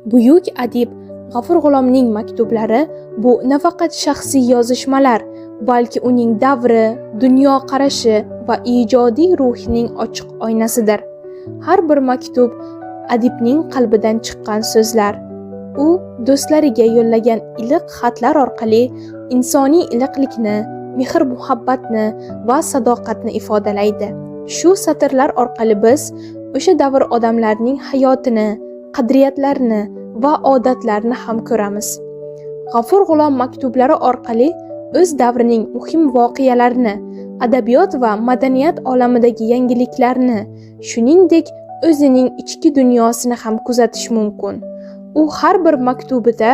Buyuk adib G'afur G'ulomning maktublari bu nafaqat shaxsiy yozishmalar, balki uning davri, dunyoqarashi va ijodiy ruhining ochiq oynasidir. Har bir maktub adibning qalbidan chiqqan so'zlar. U do'stlariga yo'llagan iliq xatlar orqali insoniy iliqlikni, mehr-muhabbatni va sadoqatni ifodalaydi. Shu satrlar orqali biz o'sha davr odamlarining hayotini, qadriyatlarini va odatlarini ham ko'ramiz. G'afur G'ulom maktublari orqali o'z davrining muhim voqealarini, adabiyot va madaniyat olamidagi yangiliklarni, shuningdek o'zining ichki dunyosini ham kuzatish mumkin. U har bir maktubida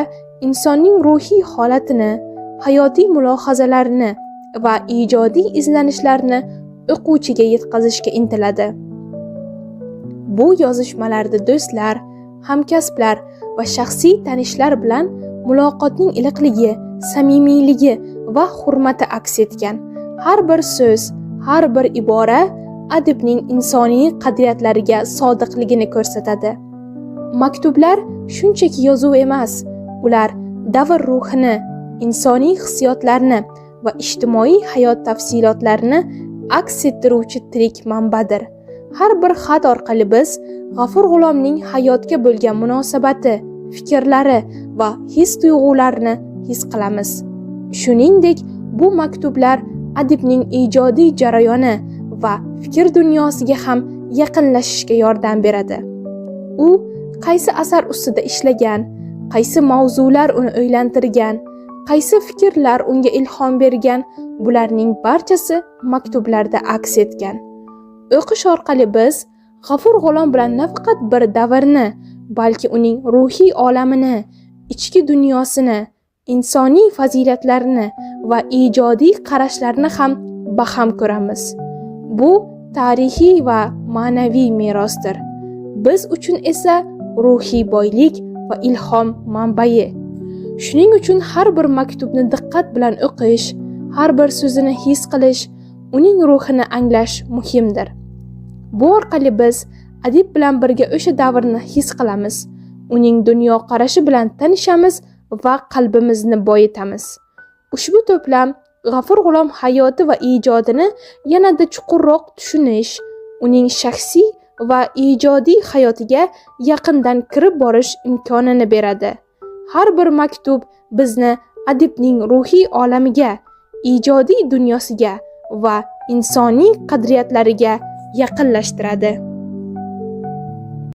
insonning ruhiy holatini, hayotiy mulohazalarini va ijodiy izlanishlarini o'quvchiga yetkazishga intiladi. Bu yozishmalarda do'stlar, hamkasblar va shaxsiy tanishlar bilan muloqotning iliqligi, samimiyligi va hurmati aks etgan. Har bir so'z, har bir ibora adibning insoniy qadriyatlariga sodiqligini ko'rsatadi. Maktublar shunchaki yozuv emas, ular davr ruhini, insoniy hissiyotlarni va ijtimoiy hayot tafsilotlarini aks ettiruvchi tirik manbadir. Har bir xat orqali biz G'afur G'ulomning hayotga bo'lgan munosabati, fikrlari va his-tuyg'ularini his qilamiz. Shuningdek, bu maktublar adibning ijodiy jarayoni va fikr dunyosiga ham yaqinlashishga yordam beradi. U qaysi asar ustida ishlagan, qaysi mavzular uni o'ylantirgan, qaysi fikrlar unga ilhom bergan, bularning barchasi maktublarda aks etgan. O'qish orqali biz G'afur G'ulom bilan nafaqat bir davrni, balki uning ruhiy olamini, ichki dunyosini, insoniy fazilatlarini va ijodiy qarashlarini ham baham ko'ramiz. Bu tarixiy va ma'naviy merosdir. Biz uchun esa ruhiy boylik va ilhom manbai. Shuning uchun har bir maktubni diqqat bilan o'qish, har bir so'zini his qilish, uning ruhini anglash muhimdir. Bu orqali biz adib bilan birga o'sha davrni his qilamiz, uning dunyoqarashi bilan tanishamiz va qalbimizni boyitamiz. Ushbu to'plam G'afur G'ulom hayoti va ijodini yanada chuqurroq tushunish, uning shaxsiy va ijodiy hayotiga yaqindan kirib borish imkonini beradi. Har bir maktub bizni adibning ruhiy olamiga, ijodiy dunyosiga va insoniy qadriyatlariga yaqinlashtiradi.